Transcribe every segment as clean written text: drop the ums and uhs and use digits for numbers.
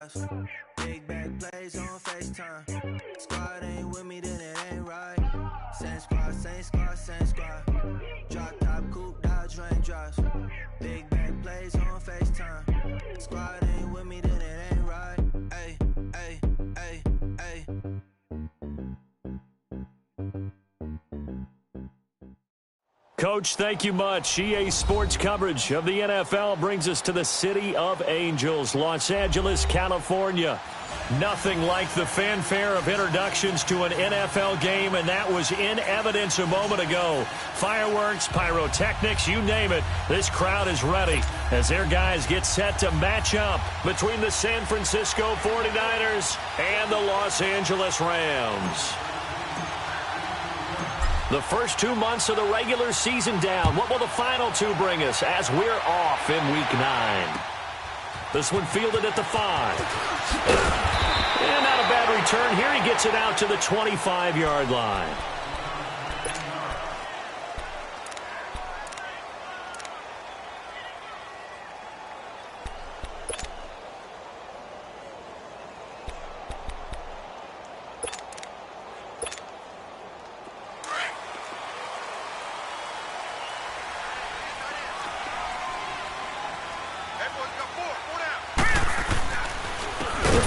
drives. Big back plays on FaceTime. Squad ain't with me, then it ain't right. Same squad, same squad, same squad. Drop top, coupe, Dodge raindrops. Big back plays on FaceTime. Squad ain't with me, then it ain't right. Ay, ay, ay, ay. Coach, thank you much. EA Sports coverage of the NFL brings us to the City of Angels, Los Angeles, California. Nothing like the fanfare of introductions to an NFL game, and that was in evidence a moment ago. Fireworks, pyrotechnics, you name it. This crowd is ready as their guys get set to match up between the San Francisco 49ers and the Los Angeles Rams. The first 2 months of the regular season down. What will the final two bring us as we're off in Week 9? This one fielded at the 5. And not a bad return here. He gets it out to the 25-yard line.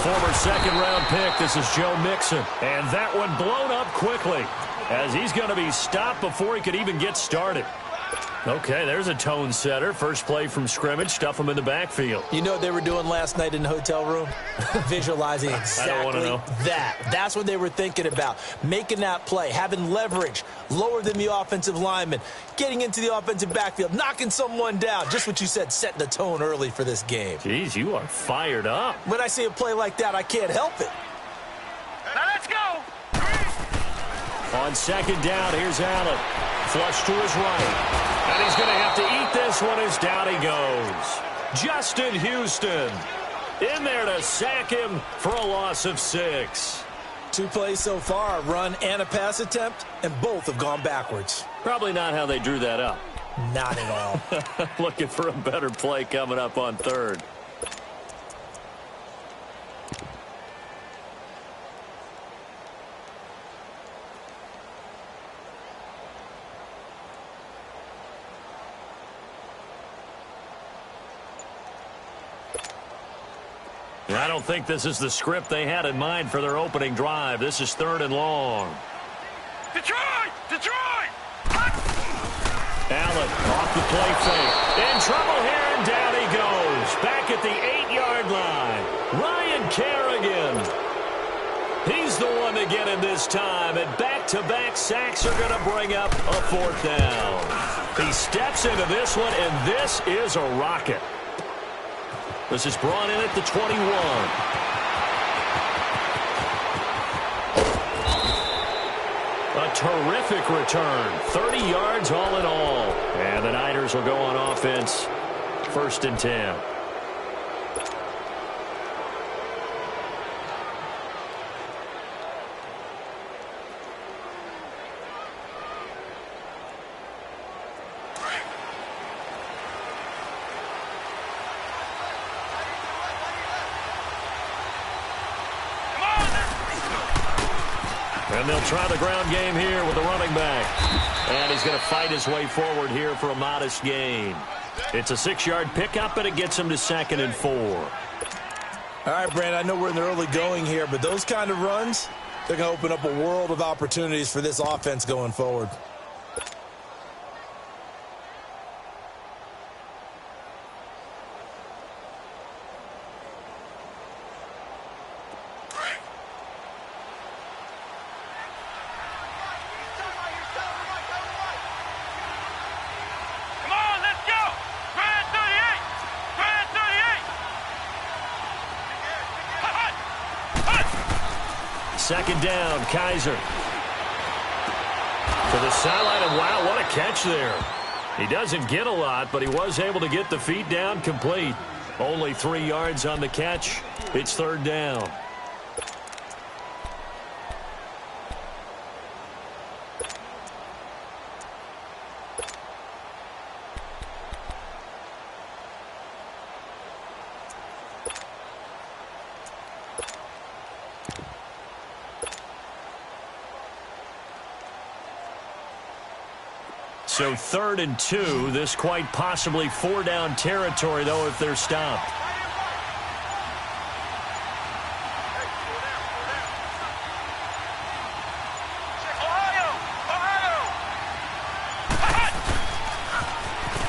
Former second-round pick, this is Joe Mixon. And that one blown up quickly as he's going to be stopped before he could even get started. Okay, there's a tone setter. First play from scrimmage, stuff him in the backfield. You know what they were doing last night in the hotel room? Visualizing exactly that. That's what they were thinking about. Making that play, having leverage, lower than the offensive lineman, getting into the offensive backfield, knocking someone down. Just what you said, setting the tone early for this game. Jeez, you are fired up. When I see a play like that, I can't help it. Now let's go! On second down, here's Allen. Flush to his right. And he's going to have to eat this one as down he goes. Justin Houston in there to sack him for a loss of 6. 2 plays so far, a run and a pass attempt, and both have gone backwards. Probably not how they drew that up. Not at all. Looking for a better play coming up on third. I don't think this is the script they had in mind for their opening drive. This is 3rd and long. Detroit! Detroit! Allen off the play fake. In trouble here, and down he goes. Back at the 8-yard line. Ryan Kerrigan. He's the one to get him this time. And back-to-back sacks are going to bring up a 4th down. He steps into this one, and this is a rocket. This is brought in at the 21. A terrific return. 30 yards all in all. And the Niners will go on offense. 1st and 10. And they'll try the ground game here with the running back. And he's going to fight his way forward here for a modest gain. It's a 6-yard pickup, and it gets him to 2nd and 4. All right, Brandon, I know we're in the early going here, but those kind of runs, they're going to open up a world of opportunities for this offense going forward. Second down, Kaiser. To the sideline, and wow, what a catch there. He doesn't get a lot, but he was able to get the feet down complete. Only 3 yards on the catch. It's 3rd down. So 3rd and 2. This quite possibly 4-down territory, though, if they're stopped.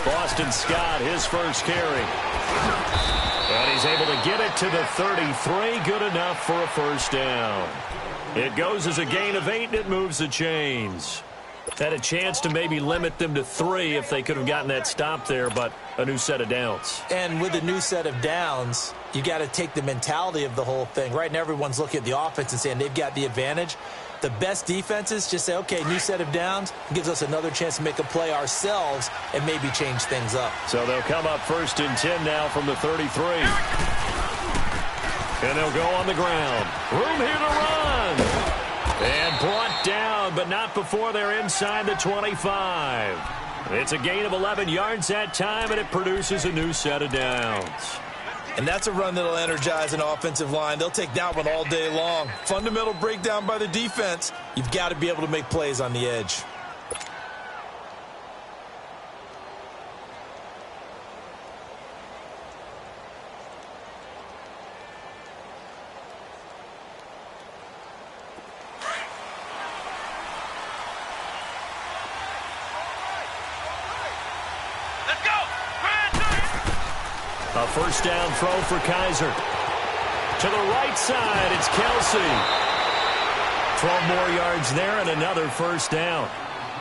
Boston Scott, his first carry. And he's able to get it to the 33. Good enough for a first down. It goes as a gain of 8, and it moves the chains. Had a chance to maybe limit them to 3 if they could have gotten that stop there, but a new set of downs. And with a new set of downs, you got to take the mentality of the whole thing. Right now, everyone's looking at the offense and saying they've got the advantage. The best defenses just say, okay, new set of downs, gives us another chance to make a play ourselves and maybe change things up. So they'll come up 1st and 10 now from the 33. And they'll go on the ground. Room here to run. And brought down, but not before they're inside the 25. It's a gain of 11 yards that time, and it produces a new set of downs. And that's a run that'll energize an offensive line. They'll take that one all day long. Fundamental breakdown by the defense. You've got to be able to make plays on the edge. A first down throw for Kaiser. To the right side, it's Kelsey. 12 more yards there and another first down.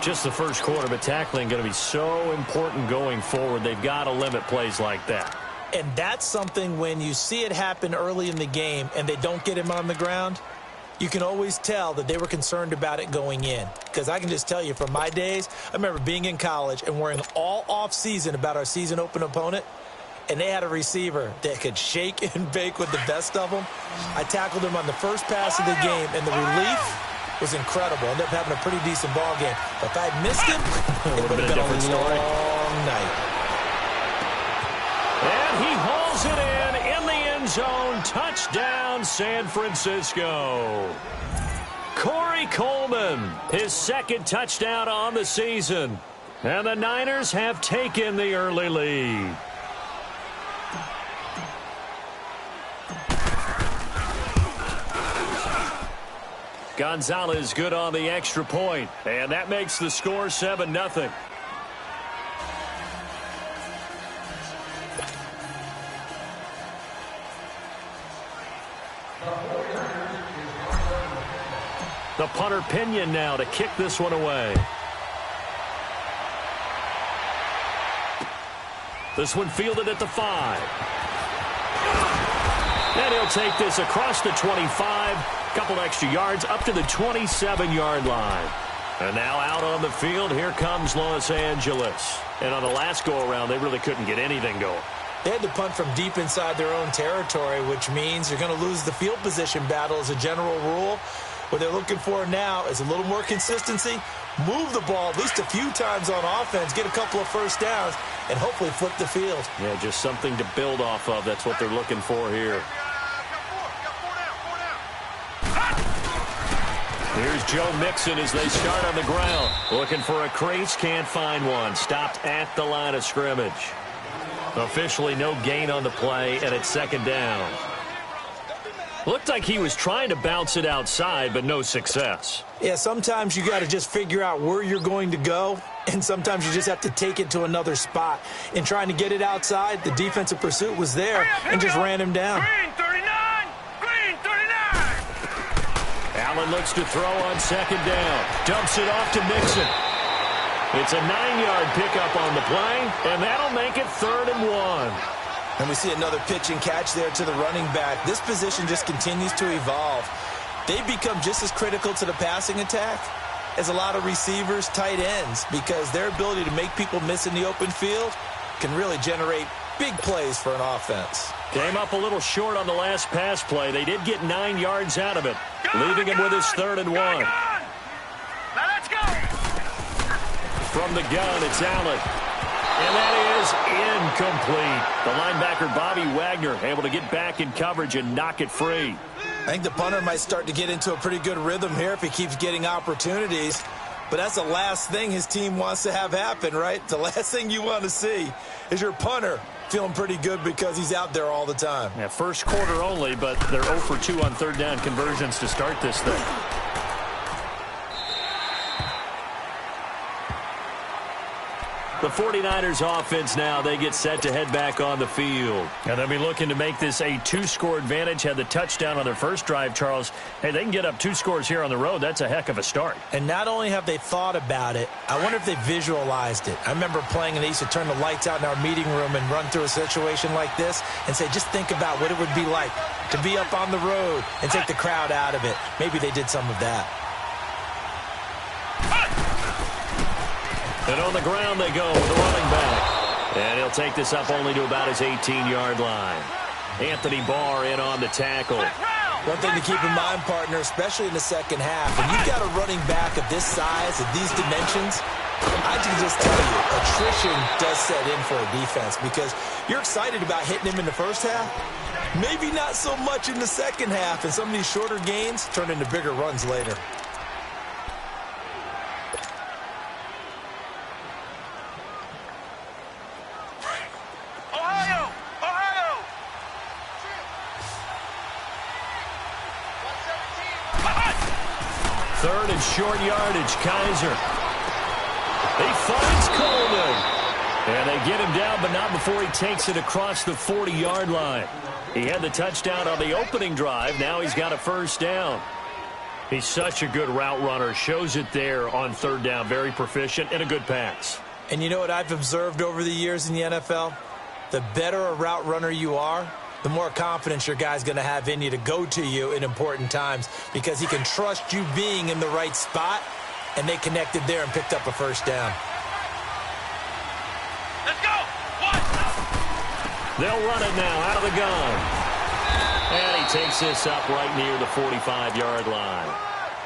Just the first quarter, but tackling going to be so important going forward. They've got to limit plays like that. And that's something when you see it happen early in the game and they don't get him on the ground, you can always tell that they were concerned about it going in. Because I can just tell you from my days, I remember being in college and worrying all off-season about our season open opponent. And they had a receiver that could shake and bake with the best of them. I tackled him on the first pass of the game, and the relief was incredible. Ended up having a pretty decent ball game. But if I had missed him, it would have been a long night. And he hauls it in the end zone. Touchdown, San Francisco. Corey Coleman, his 2nd touchdown on the season. And the Niners have taken the early lead. Gonzalez good on the extra point, and that makes the score 7-0. The punter Pinion now to kick this one away. This one fielded at the 5. And he'll take this across the 25. Couple extra yards up to the 27-yard line. And now out on the field, here comes Los Angeles. And on the last go-around, they really couldn't get anything going. They had to punt from deep inside their own territory, which means you're going to lose the field position battle as a general rule. What they're looking for now is a little more consistency, move the ball at least a few times on offense, get a couple of first downs, and hopefully flip the field. Yeah, just something to build off of. That's what they're looking for here. Here's Joe Mixon as they start on the ground. Looking for a crease, can't find one. Stopped at the line of scrimmage. Officially no gain on the play, and it's 2nd down. Looked like he was trying to bounce it outside, but no success. Yeah, sometimes you got to just figure out where you're going to go, and sometimes you just have to take it to another spot. In trying to get it outside, the defensive pursuit was there and just ran him down. Green 39! Green 39! Allen looks to throw on 2nd down. Dumps it off to Mixon. It's a 9-yard pickup on the play, and that'll make it 3rd and 1. And we see another pitch and catch there to the running back. This position just continues to evolve. They become just as critical to the passing attack as a lot of receivers, tight ends, because their ability to make people miss in the open field can really generate big plays for an offense. Came up a little short on the last pass play. They did get 9 yards out of it, leaving him with his 3rd and 1. Now let's go! From the gun, it's Allen. And that is incomplete. The linebacker, Bobby Wagner, able to get back in coverage and knock it free. I think the punter might start to get into a pretty good rhythm here if he keeps getting opportunities. But that's the last thing his team wants to have happen, right? The last thing you want to see is your punter feeling pretty good because he's out there all the time. Yeah, first quarter only, but they're 0 for 2 on third down conversions to start this thing. The 49ers offense now, they get set to head back on the field. And they'll be looking to make this a 2-score advantage. Had the touchdown on their first drive, Charles. Hey, they can get up 2 scores here on the road. That's a heck of a start. And not only have they thought about it, I wonder if they visualized it. I remember playing and they used to turn the lights out in our meeting room and run through a situation like this and say, just think about what it would be like to be up on the road and take the crowd out of it. Maybe they did some of that. And on the ground they go with the running back. And he'll take this up only to about his 18-yard line. Anthony Barr in on the tackle. One thing to keep in mind, partner, especially in the second half, when you've got a running back of this size, of these dimensions, I can just tell you, attrition does set in for a defense because you're excited about hitting him in the first half. Maybe not so much in the second half, and some of these shorter gains turn into bigger runs later. Third and short yardage, Kaiser. He finds Coleman. And they get him down, but not before he takes it across the 40-yard line. He had the touchdown on the opening drive. Now he's got a first down. He's such a good route runner. Shows it there on third down. Very proficient and a good pass. And you know what I've observed over the years in the NFL? The better a route runner you are, the more confidence your guy's going to have in you to go to you in important times because he can trust you being in the right spot, and they connected there and picked up a first down. Let's go! What? They'll run it now out of the gun. And he takes this up right near the 45-yard line.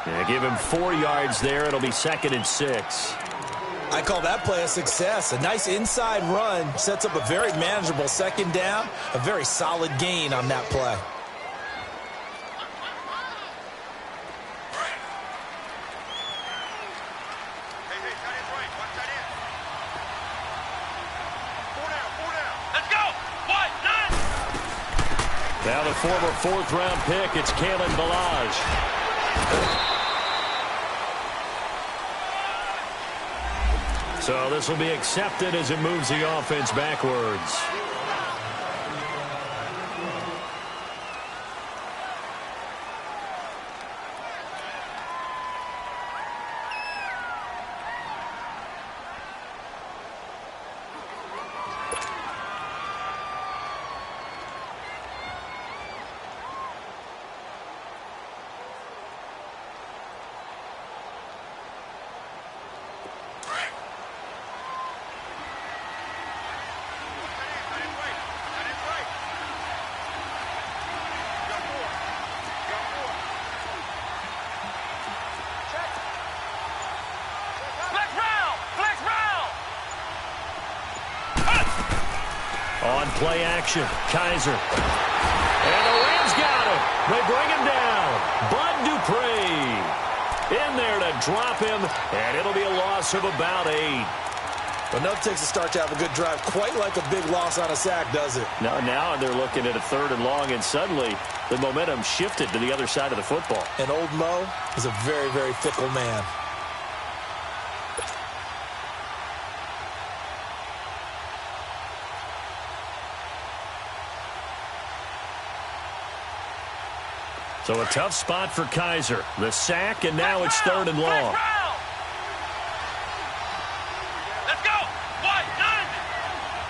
Yeah, give him 4 yards there. It'll be 2nd and 6. I call that play a success. A nice inside run sets up a very manageable second down, a very solid gain on that play. Let's go! What? None! Now the former 4th-round pick, it's Kalen Ballage. So this will be accepted as it moves the offense backwards. On play action, Kaiser. And the Rams got him. They bring him down. Bud Dupree in there to drop him, and it'll be a loss of about 8. But enough takes a start to have a good drive. Quite like a big loss on a sack, does it? Now they're looking at a 3rd and long, and suddenly the momentum shifted to the other side of the football. And old Mo is a very, very fickle man. So a tough spot for Kaiser. The sack, and now it's 3rd and long. Let's go! What? None!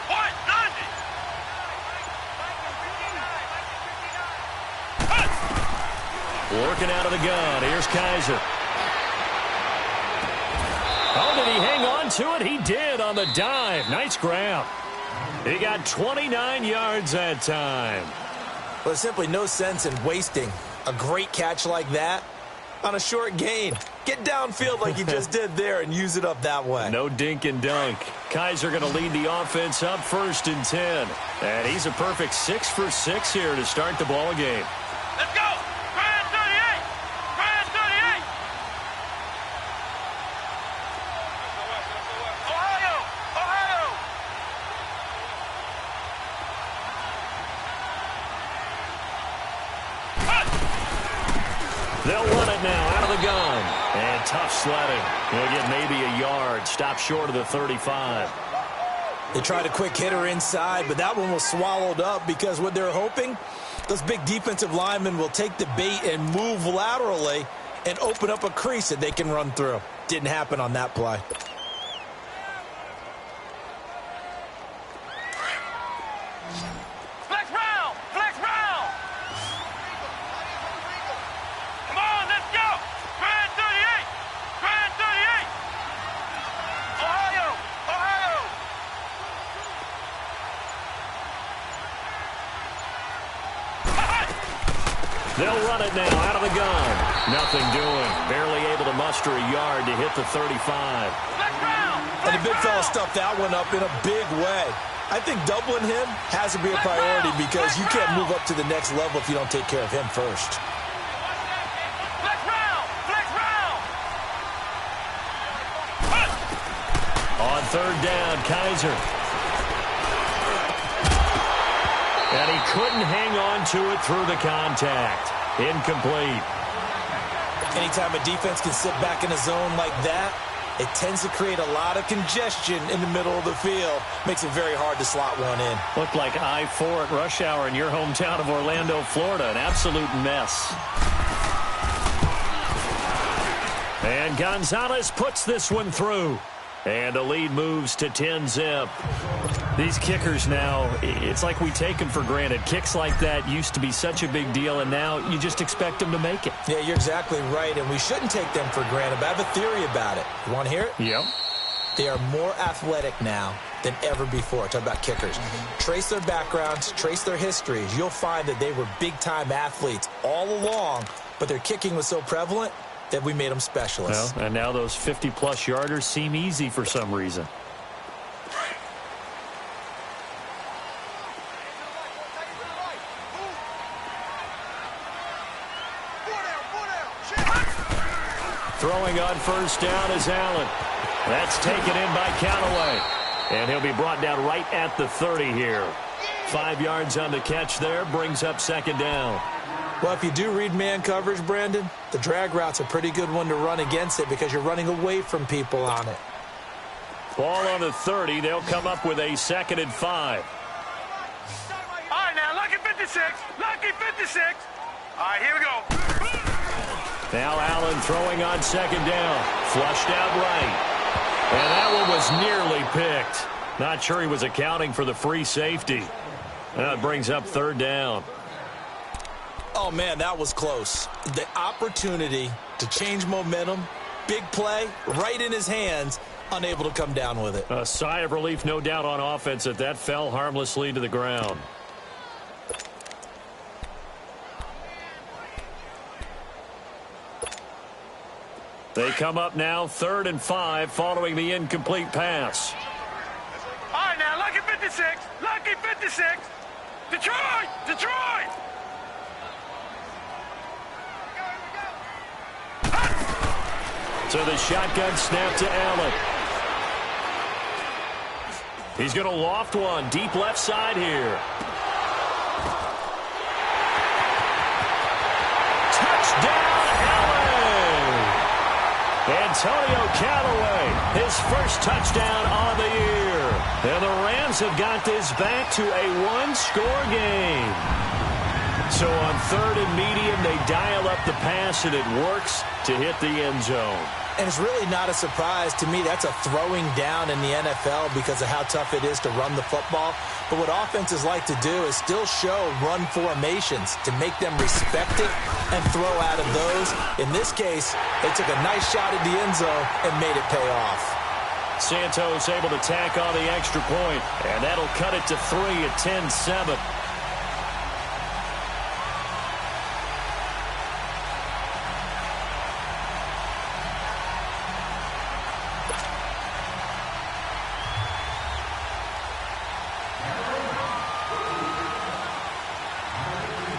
What? None! Working out of the gun. Here's Kaiser. Oh, did he hang on to it? He did on the dive. Nice grab. He got 29 yards that time. Well, there's simply no sense in wasting a great catch like that on a short gain. Get downfield like you just did there and use it up that way. No dink and dunk. Kaiser going to lead the offense up 1st and 10. And he's a perfect 6 for 6 here to start the ball game. Let's go! Grand 38! Grand 38! They'll run it now out of the gun. And tough sledding. He'll get maybe a yard. Stop short of the 35. They tried a quick hitter inside, but that one was swallowed up because what they're hoping, those big defensive linemen will take the bait and move laterally and open up a crease that they can run through. Didn't happen on that play. Flex round! Flex round! Come on, let's go! Grand 38! Grand 38! Ohio! Ohio! They'll run it now out of the gun. Nothing doing. Barely able to muster a yard to hit the 35. Flex round! And the big fella stuffed that one up in a big way. I think doubling him has to be a priority because you can't move up to the next level if you don't take care of him first. Flex round! Flex round! On third down, Kaiser. And he couldn't hang on to it through the contact. Incomplete. Anytime a defense can sit back in a zone like that, it tends to create a lot of congestion in the middle of the field. Makes it very hard to slot one in. Looked like I-4 at rush hour in your hometown of Orlando, Florida. An absolute mess. And Gonzalez puts this one through. And the lead moves to 10-zip. These kickers now, it's like we take them for granted. Kicks like that used to be such a big deal, and now you just expect them to make it. Yeah, you're exactly right, and we shouldn't take them for granted, but I have a theory about it. You want to hear it? Yep. They are more athletic now than ever before. Talk about kickers. Trace their backgrounds, trace their histories. You'll find that they were big-time athletes all along, but their kicking was so prevalent that we made them specialists. Well, and now those 50-plus yarders seem easy for some reason. Throwing on first down is Allen. That's taken in by Callaway. And he'll be brought down right at the 30 here. 5 yards on the catch there, brings up second down. Well, if you do read man coverage, Brandon, the drag route's a pretty good one to run against it because you're running away from people on it. Ball on the 30. They'll come up with a 2nd and 5. All right, now, lucky 56. Lucky 56. All right, here we go. Now Allen throwing on second down. Flushed out right. And that one was nearly picked. Not sure he was accounting for the free safety. That brings up third down. Oh, man, that was close. The opportunity to change momentum, big play, right in his hands, unable to come down with it. A sigh of relief, no doubt, on offense that that fell harmlessly to the ground. They come up now 3rd and 5 following the incomplete pass. All right, now, lucky 56. Lucky 56. Detroit! Detroit! So the shotgun snap to Allen. He's going to loft one deep left side here. Touchdown, Allen! Antonio Callaway, his first touchdown on the year. And the Rams have got this back to a one-score game. So on 3rd and medium, they dial up the pass, and it works to hit the end zone. And it's really not a surprise to me. That's a throwing down in the NFL because of how tough it is to run the football. But what offenses like to do is still show run formations to make them respect it and throw out of those. In this case, they took a nice shot at the end zone and made it pay off. Santos able to tack on the extra point, and that'll cut it to 3 at 10-7.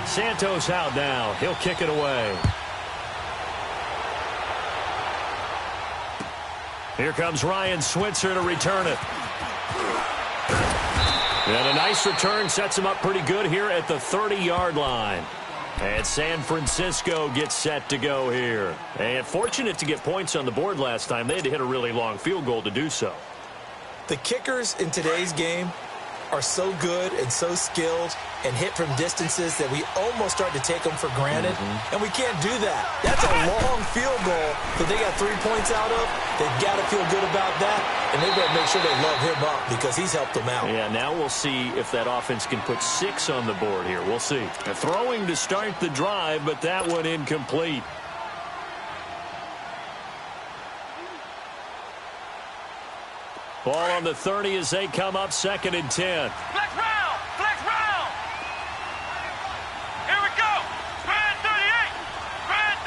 Santos out now. He'll kick it away. Here comes Ryan Switzer to return it. And a nice return sets him up pretty good here at the 30-yard line. And San Francisco gets set to go here. And fortunate to get points on the board last time. They had to hit a really long field goal to do so. The kickers in today's game are so good and so skilled and hit from distances that we almost start to take them for granted. And we can't do that. That's a long field goal that they got 3 points out of. They've got to feel good about that, and they've got to make sure they love him up because he's helped them out. Yeah, now we'll see if that offense can put 6 on the board here. We'll see. Throwing to start the drive, but that one incomplete. Ball on the 30 as they come up 2nd and 10. Flex round! Flex round! Here we go! Spread 38! Spread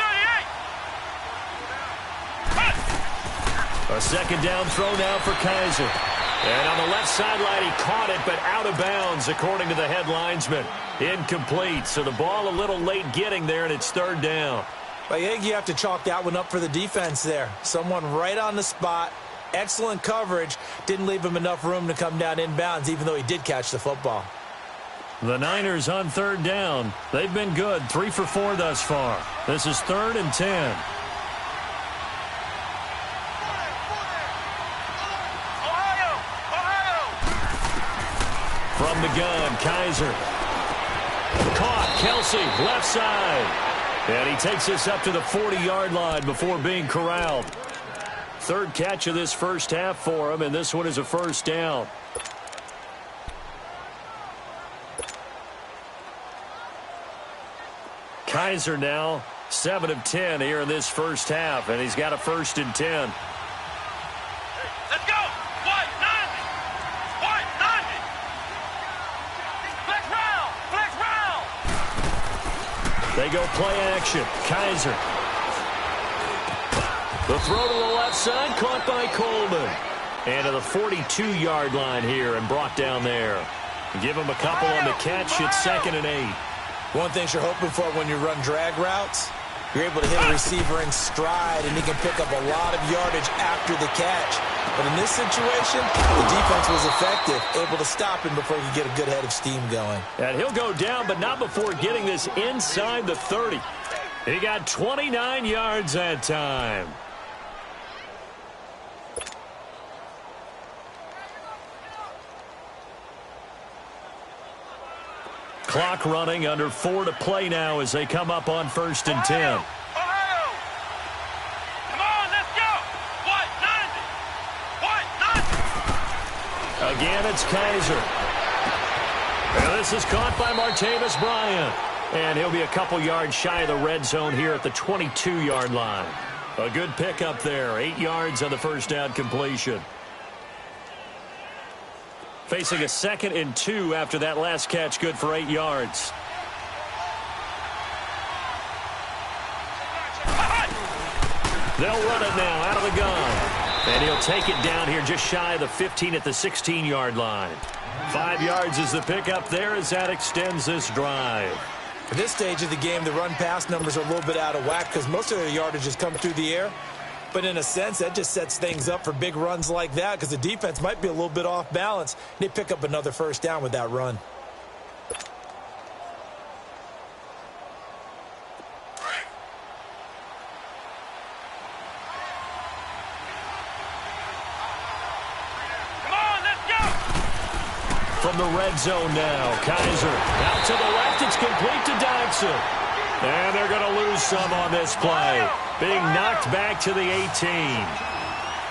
38! A 2nd down throw now for Kaiser. And on the left sideline, he caught it, but out of bounds, according to the head linesman. Incomplete, so the ball a little late getting there, and it's 3rd down. I think you have to chalk that one up for the defense there. Someone right on the spot. Excellent coverage. Didn't leave him enough room to come down inbounds, even though he did catch the football. The Niners on 3rd down. They've been good, 3 for 4 thus far. This is 3rd and 10. From the gun, Kaiser. Caught, Kelsey, left side. And he takes us up to the 40-yard line before being corralled. 3rd catch of this first half for him, and this one is a 1st down. Kaiser now 7 of 10 here in this first half, and he's got a 1st and 10. Let's go! White 90! White 90! Flex round! Flex round! They go play action. Kaiser. The throw to the left side, caught by Coleman. And to the 42-yard line here and brought down there. Give him a couple on the catch. It's 2nd and 8. One thing you're hoping for when you run drag routes, you're able to hit a receiver in stride, and he can pick up a lot of yardage after the catch. But in this situation, the defense was effective, able to stop him before he could get a good head of steam going. And he'll go down, but not before getting this inside the 30. He got 29 yards that time. Clock running, under 4 to play now as they come up on 1st and 10. Ohio! Come on, let's go! White 90! White 90! Again, it's Kaiser. And this is caught by Martavis Bryant. And he'll be a couple yards shy of the red zone here at the 22-yard line. A good pickup there. 8 yards on the first down completion. Facing a 2nd and 2 after that last catch, good for 8 yards. They'll run it now out of the gun. And he'll take it down here just shy of the 15 at the 16-yard line. 5 yards is the pickup there as that extends this drive. At this stage of the game, the run-pass numbers are a little bit out of whack because most of their yardage has come through the air. But in a sense, that just sets things up for big runs like that because the defense might be a little bit off balance. They pick up another 1st down with that run. Come on, let's go! From the red zone now, Kaiser. Out to the left, it's complete to Dodson. And they're going to lose some on this play. Being knocked back to the 18.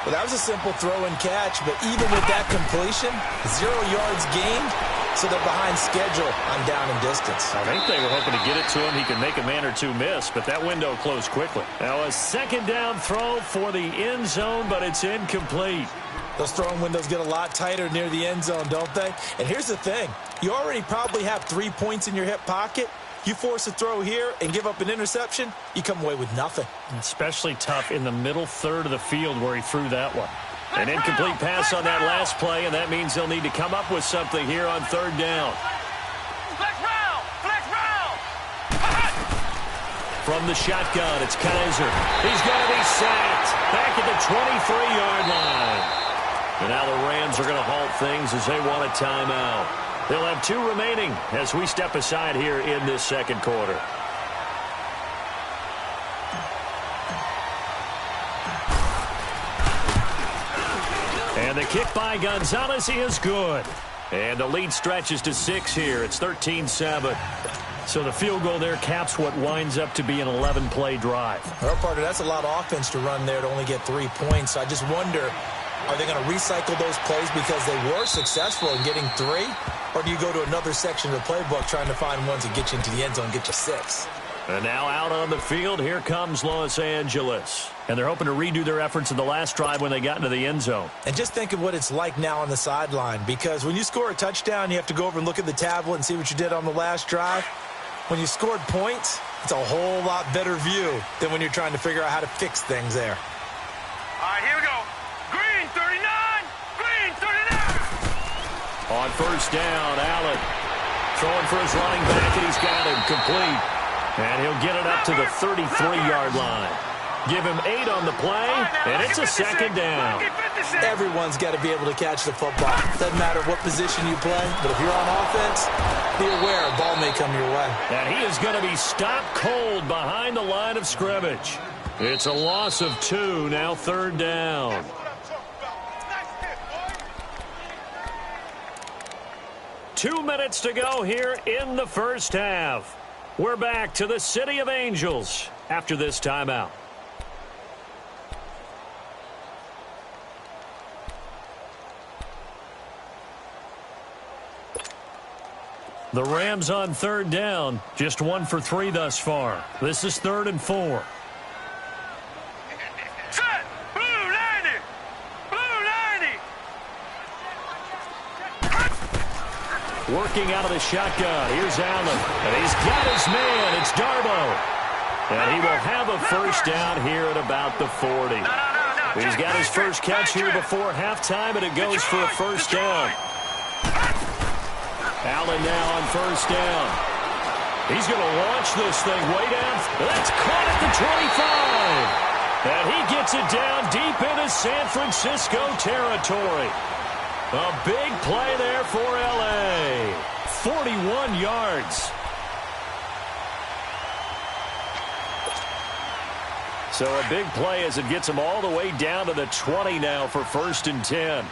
Well, that was a simple throw and catch, but even with that completion, 0 yards gained, so they're behind schedule on down and distance. I think they were hoping to get it to him. He could make a man or two miss, but that window closed quickly. Now a 2nd down throw for the end zone, but it's incomplete. Those throwing windows get a lot tighter near the end zone, don't they? And here's the thing. You already probably have 3 points in your hip pocket. You force a throw here and give up an interception, you come away with nothing. Especially tough in the middle 3rd of the field where he threw that one. An incomplete pass on that last play, and that means they'll need to come up with something here on 3rd down. Flex round! Flex round! From the shotgun, it's Kaiser. He's going to be sacked back at the 23-yard line. And now the Rams are going to halt things as they want a timeout. They'll have 2 remaining as we step aside here in this 2nd quarter. And the kick by Gonzalez is good. And the lead stretches to 6 here. It's 13-7. So the field goal there caps what winds up to be an 11-play drive. Well, partner, that's a lot of offense to run there to only get 3 points. So I just wonder, are they going to recycle those plays because they were successful in getting 3? Or do you go to another section of the playbook trying to find ones that get you into the end zone and get you 6? And now out on the field, here comes Los Angeles. And they're hoping to redo their efforts in the last drive when they got into the end zone. And just think of what it's like now on the sideline, because when you score a touchdown, you have to go over and look at the tablet and see what you did on the last drive. When you scored points, it's a whole lot better view than when you're trying to figure out how to fix things there. All right, here we go. Green 39, green 39. On first down, Allen throwing for his running back, and he's got him complete. And he'll get it up to the 33-yard line. Give him 8 on the play, and it's a second down. Everyone's got to be able to catch the football. Doesn't matter what position you play, but if you're on offense, be aware a ball may come your way. And he is going to be stopped cold behind the line of scrimmage. It's a loss of 2, now third down. Two minutes to go here in the first half. We're back to the City of Angels after this timeout. The Rams on third down, just 1 for 3 thus far. This is 3rd and 4. Set, blue 90, blue 90. Working out of the shotgun. Here's Allen. And he's got his man. It's Darbo. And he will have a first down here at about the 40. He's got his first catch here before halftime, and it goes for a first down. Allen now on first down. He's going to launch this thing way down. That's caught at the 25. And he gets it down deep into San Francisco territory. A big play there for L.A. 41 yards. So a big play as it gets him all the way down to the 20 now for 1st and 10.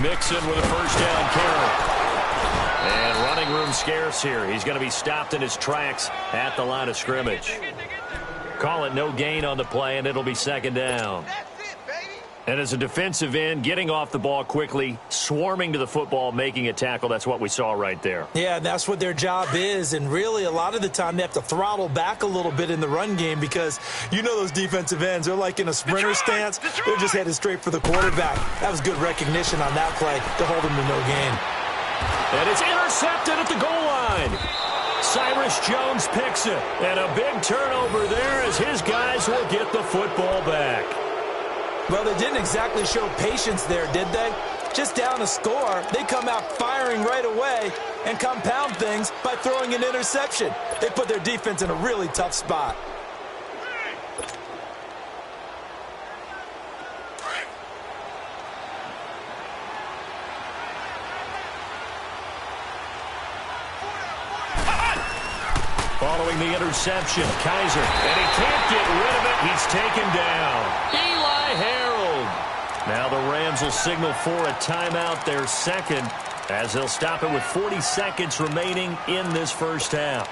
Mixon with a first down carry. And running room scarce here. He's going to be stopped in his tracks at the line of scrimmage. Call it no gain on the play, and it'll be second down. And as a defensive end, getting off the ball quickly, swarming to the football, making a tackle, that's what we saw right there. Yeah, that's what their job is, and really a lot of the time they have to throttle back a little bit in the run game because you know those defensive ends, they're like in a sprinter stance. They're just headed straight for the quarterback. That was good recognition on that play to hold him to no gain. And it's intercepted at the goal line. Cyrus Jones picks it, and a big turnover there as his guys will get the football back. Well, they didn't exactly show patience there, did they? Just down a score, they come out firing right away and compound things by throwing an interception. They put their defense in a really tough spot. Following the interception, Kaiser, and he can't get rid of it. He's taken down. Eli Harold. Now the Rams will signal for a timeout, their second, as they'll stop it with 40 seconds remaining in this first half.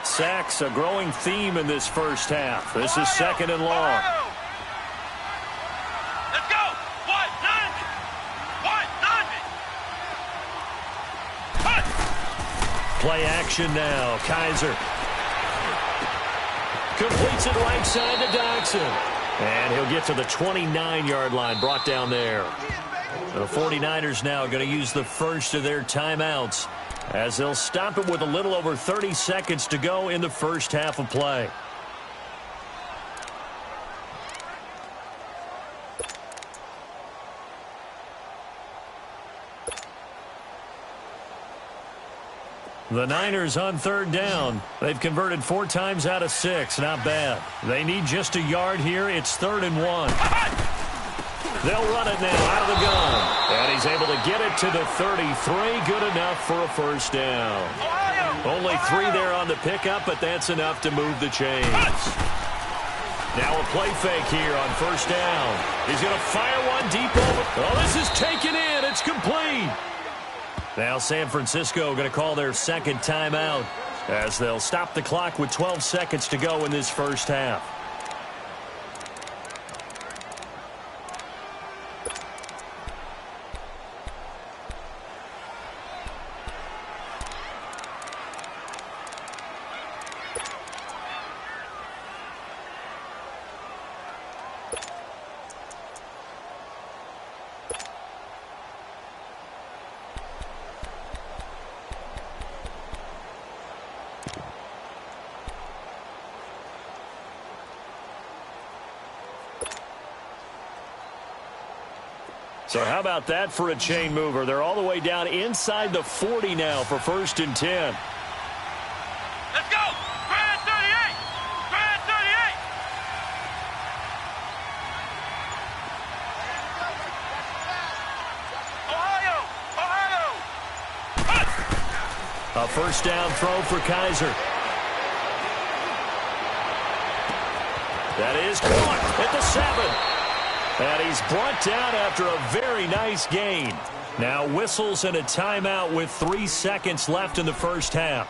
Sacks, a growing theme in this first half. This is 2nd and long. Let's go. What? None. What? None. Play action now. Kaiser completes it right side to Dodson. And he'll get to the 29-yard line, brought down there. The 49ers now going to use the first of their timeouts as they'll stop it with a little over 30 seconds to go in the first half of play. The Niners on third down. They've converted 4 times out of 6. Not bad. They need just a yard here. It's 3rd and 1. They'll run it now out of the gun. And he's able to get it to the 33. Good enough for a first down. Only 3 there on the pickup, but that's enough to move the chains. Now a play fake here on first down. He's going to fire one deep over. Oh, this is taken in. It's complete. Now San Francisco going to call their second timeout as they'll stop the clock with 12 seconds to go in this first half. So how about that for a chain mover? They're all the way down inside the 40 now for 1st and 10. Let's go! Grand 38! Grand 38! Ohio! A first down throw for Kaiser. That is caught at the 7. And he's brought down after a very nice gain. Now whistles and a timeout with 3 seconds left in the first half.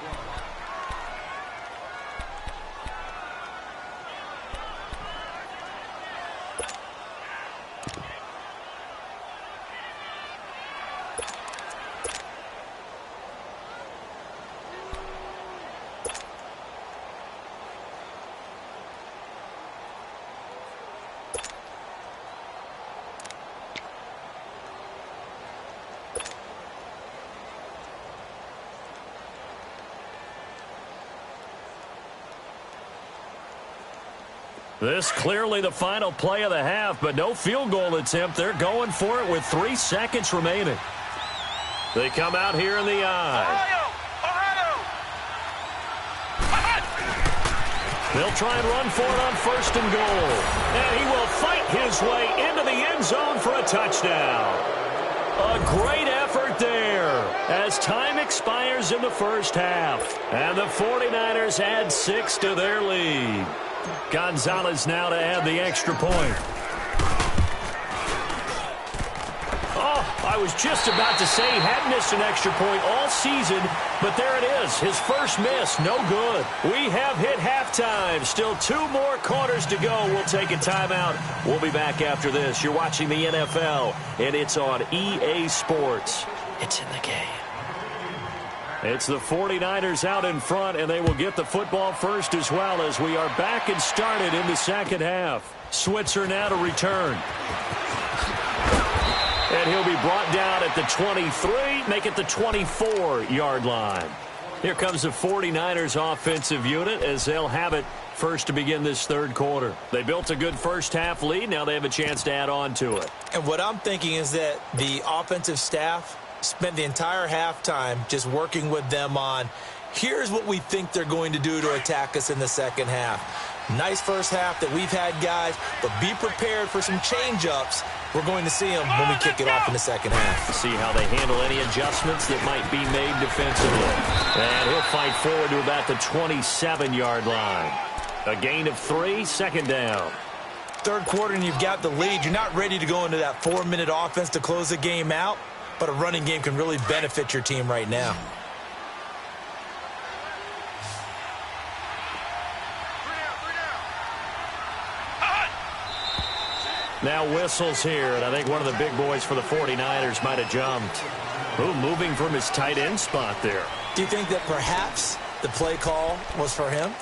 This clearly the final play of the half, but no field goal attempt. They're going for it with 3 seconds remaining. They come out here in the eye. They'll try and run for it on 1st and goal. And he will fight his way into the end zone for a touchdown. A great effort there as time expires in the first half. And the 49ers add 6 to their lead. Gonzalez now to add the extra point. Oh, I was just about to say he hadn't missed an extra point all season, but there it is. His first miss, no good. We have hit halftime. Still 2 more quarters to go. We'll take a timeout. We'll be back after this. You're watching the NFL, and it's on EA Sports. It's in the game. It's the 49ers out in front, and they will get the football first as well as we are back and started in the second half. Switzer now to return. And he'll be brought down at the 23, make it the 24-yard line. Here comes the 49ers offensive unit as they'll have it first to begin this third quarter. They built a good first half lead. Now they have a chance to add on to it. And what I'm thinking is that the offensive staff spent the entire halftime just working with them on, here's what we think they're going to do to attack us in the second half. Nice first half that we've had, guys, but be prepared for some change-ups. We're going to see them when we kick it off in the second half. See how they handle any adjustments that might be made defensively. And he'll fight forward to about the 27-yard line. A gain of 3, second down. Third quarter and you've got the lead. You're not ready to go into that 4-minute offense to close the game out, but a running game can really benefit your team right now. Now whistles here, and I think one of the big boys for the 49ers might have jumped. Ooh, moving from his tight end spot there. Do you think that perhaps the play call was for him?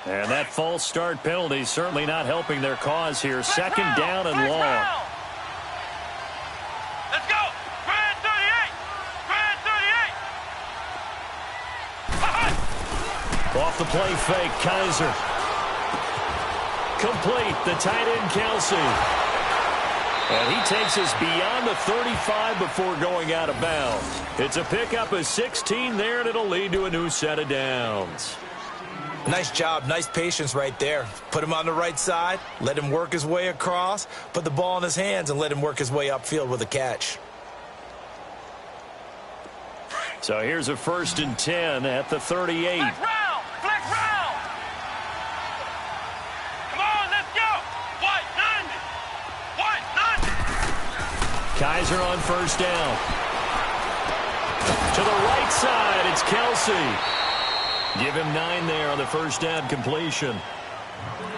And that false start penalty certainly not helping their cause here. Second down and long. Let's go! Grand 38! Grand 38! Off the play fake, Kaiser. Complete, the tight end, Kelsey. And he takes us beyond the 35 before going out of bounds. It's a pickup of 16 there, and it'll lead to a new set of downs. Nice job, nice patience right there. Put him on the right side, let him work his way across, put the ball in his hands, and let him work his way upfield with a catch. So here's a 1st and 10 at the 38. Flex round! Flex round! Come on, let's go! White 90! White 90! Kaiser on 1st down. To the right side, it's Kelsey. Give him 9 there on the 1st down completion.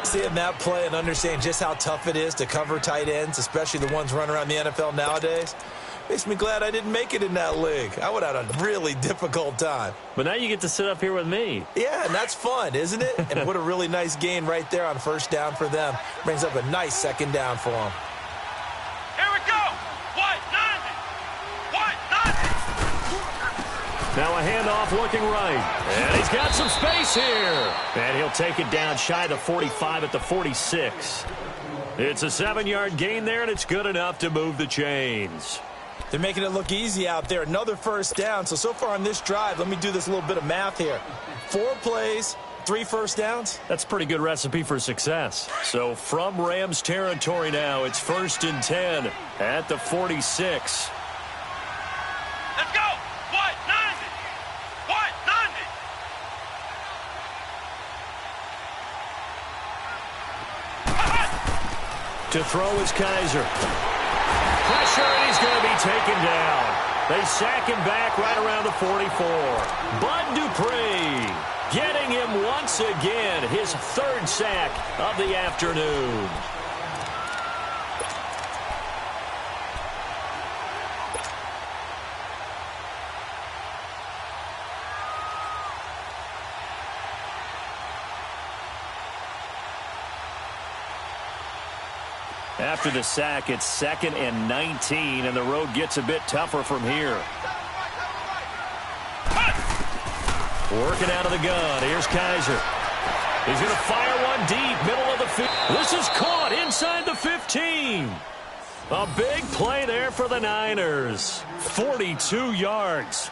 Seeing that play and understand just how tough it is to cover tight ends, especially the ones running around the NFL nowadays, makes me glad I didn't make it in that league. I would have had a really difficult time. But now you get to sit up here with me. Yeah, and that's fun, isn't it? And what a really nice gain right there on 1st down for them. Brings up a nice 2nd down for them. Here we go! White 90! White 90! Now a handoff looking right. And he's got some space here. And he'll take it down shy of the 45 at the 46. It's a 7-yard gain there, and it's good enough to move the chains. They're making it look easy out there. Another 1st down. So far on this drive, let me do this little bit of math here. 4 plays, 3 1st downs. That's a pretty good recipe for success. So from Rams territory now, it's 1st and 10 at the 46. Let's go! White 90! White 90! To throw is Kaiser. Pressure, and he's going to be taken down. They sack him back right around the 44. Bud Dupree getting him once again, his 3rd sack of the afternoon. After the sack, it's 2nd and 19, and the road gets a bit tougher from here. Working out of the gun. Here's Kaiser. He's going to fire one deep, middle of the field. This is caught inside the 15. A big play there for the Niners. 42 yards.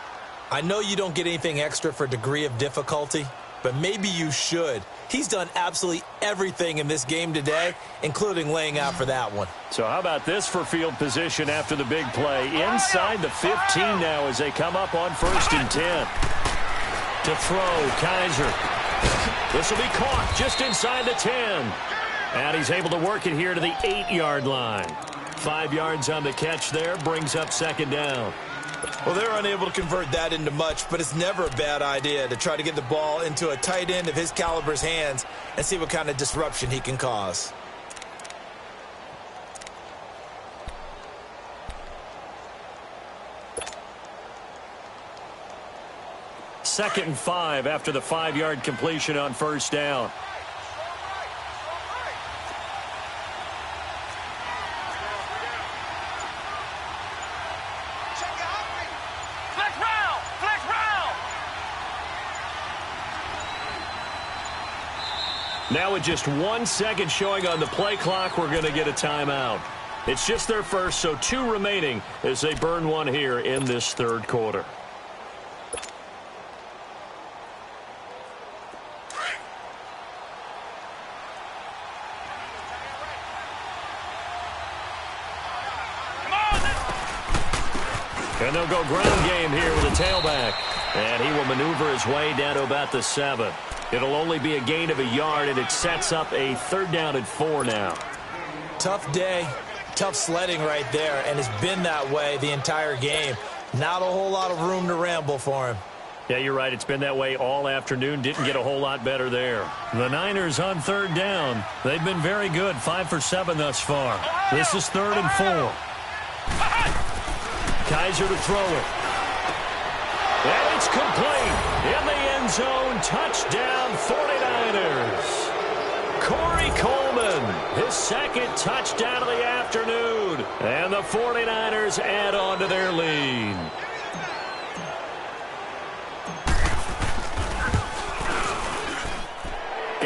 I know you don't get anything extra for degree of difficulty, but maybe you should. He's done absolutely everything in this game today, including laying out for that one. So how about this for field position after the big play? Inside the 15 now as they come up on 1st and 10. To throw, Kaiser. This will be caught just inside the 10. And he's able to work it here to the 8-yard line. 5 yards on the catch there, brings up 2nd down. Well, they're unable to convert that into much, but it's never a bad idea to try to get the ball into a tight end of his caliber's hands and see what kind of disruption he can cause. Second and 5 after the 5-yard completion on 1st down. Flex round! Flex round! Now with just 1 second showing on the play clock, we're going to get a timeout. It's just their first, so 2 remaining as they burn one here in this 3rd quarter. And they'll go ground game here with a tailback. And he will maneuver his way down to about the 7. It'll only be a gain of a yard, and it sets up a 3rd down and 4 now. Tough day, tough sledding right there, and it's been that way the entire game. Not a whole lot of room to ramble for him. Yeah, you're right. It's been that way all afternoon. Didn't get a whole lot better there. The Niners on 3rd down. They've been very good, 5 for 7 thus far. This is 3rd and 4. Kaiser to throw it. And it's complete. In the end zone, touchdown 49ers. Corey Coleman, his 2nd touchdown of the afternoon. And the 49ers add on to their lead.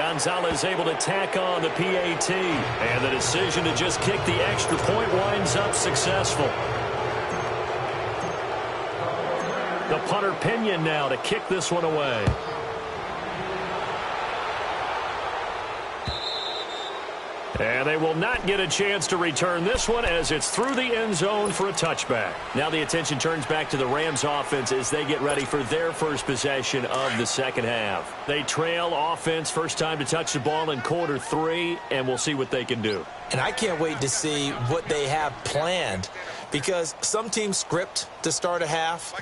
Gonzalez able to tack on the PAT. And the decision to just kick the extra point winds up successful. The punter Pinion now to kick this one away. And they will not get a chance to return this one as it's through the end zone for a touchback. Now the attention turns back to the Rams offense as they get ready for their first possession of the second half. They trail offense, first time to touch the ball in quarter 3, and we'll see what they can do. And I can't wait to see what they have planned, because some teams script to start a half.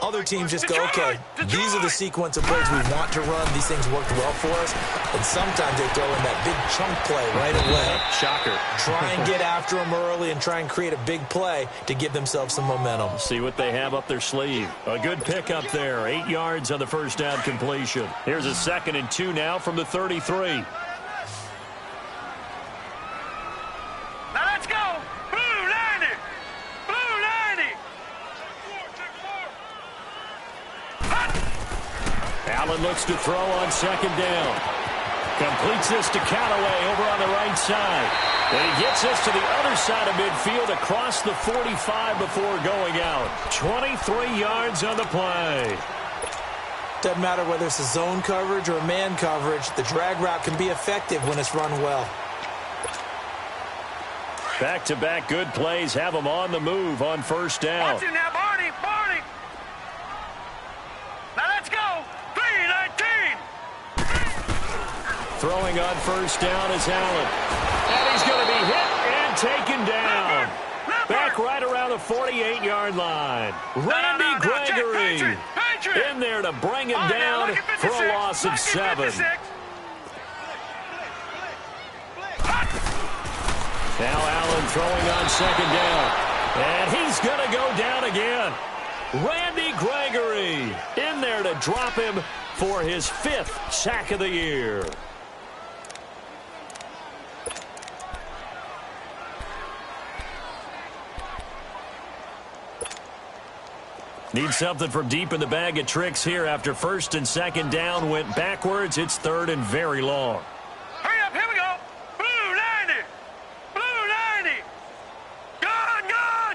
Other teams just go, okay, these are the sequence of plays we want to run. These things worked well for us. And sometimes they throw in that big chunk play right away. Shocker. Try and get after them early and try and create a big play to give themselves some momentum. See what they have up their sleeve. A good pickup there. 8 yards on the first down completion. Here's a 2nd and 2 now from the 33. Now let's go. Blue 90. Blue 90. Allen looks to throw on 2nd down. Completes this to Callaway over on the right side. And he gets this to the other side of midfield across the 45 before going out. 23 yards on the play. Doesn't matter whether it's a zone coverage or a man coverage. The drag route can be effective when it's run well. Back-to-back good plays have them on the move on first down. Watch him now, Barney. Barney. Now let's go. 3-19. Throwing on first down is Allen. And he's going to be hit and taken down. Back right around the 48-yard line. Randy Gregory in there to bring him down for a loss of 7. Now Allen throwing on 2nd down. And he's going to go down again. Randy Gregory in there to drop him for his 5th sack of the year. Need something from deep in the bag of tricks here after 1st and 2nd down went backwards. It's 3rd and very long. Hurry up, here we go. Blue 90. Blue 90. Gun.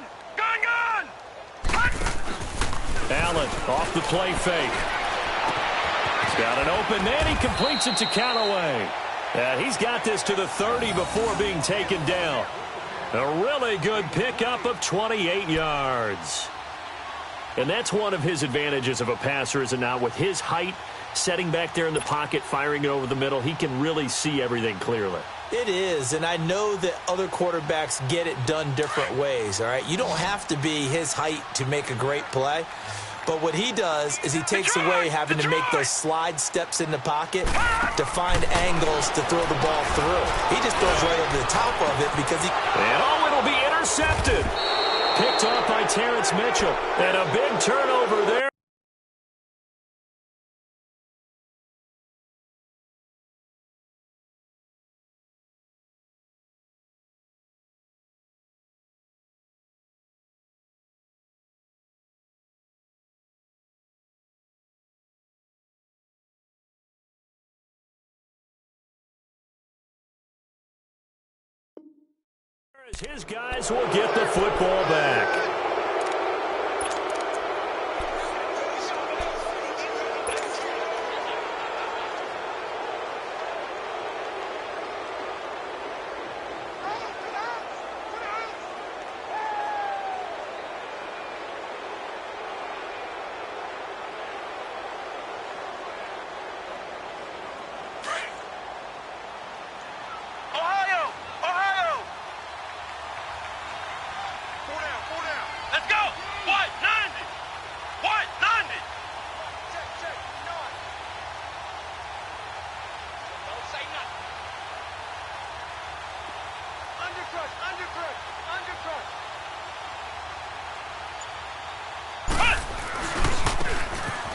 Allen off the play fake. He's got an open man. He completes it to Callaway. And he's got this to the 30 before being taken down. A really good pickup of 28 yards. And that's one of his advantages of a passer, is it not? With his height, setting back there in the pocket, firing it over the middle, he can really see everything clearly. It is, and I know that other quarterbacks get it done different ways, all right? You don't have to be his height to make a great play. But what he does is he takes away having to make those slide steps in the pocket to find angles to throw the ball through. He just throws right over the top of it because he... And it'll be intercepted. Picked off by Terrence Mitchell. And a big turnover there. His guys will get the football back.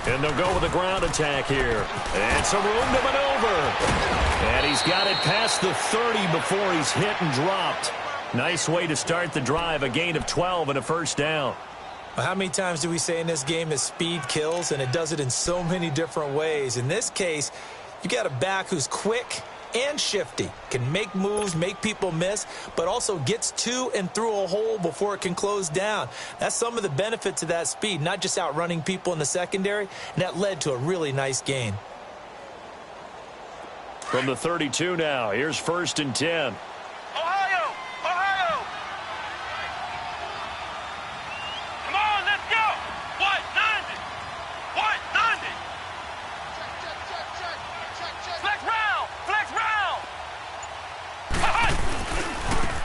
And they'll go with a ground attack here. And some room to maneuver. And he's got it past the 30 before he's hit and dropped. Nice way to start the drive. A gain of 12 and a first down. Well, how many times do we say in this game that speed kills? And it does it in so many different ways. In this case, You got a back who's quick and shifty, can make moves, make people miss, but also gets to and through a hole before it can close down. That's some of the benefits of that speed, not just outrunning people in the secondary, and that led to a really nice gain. From the 32 now, here's 1st and 10. Ohio! Ohio! Come on, let's go! What? 90! What? 90! Flex round! Flex round!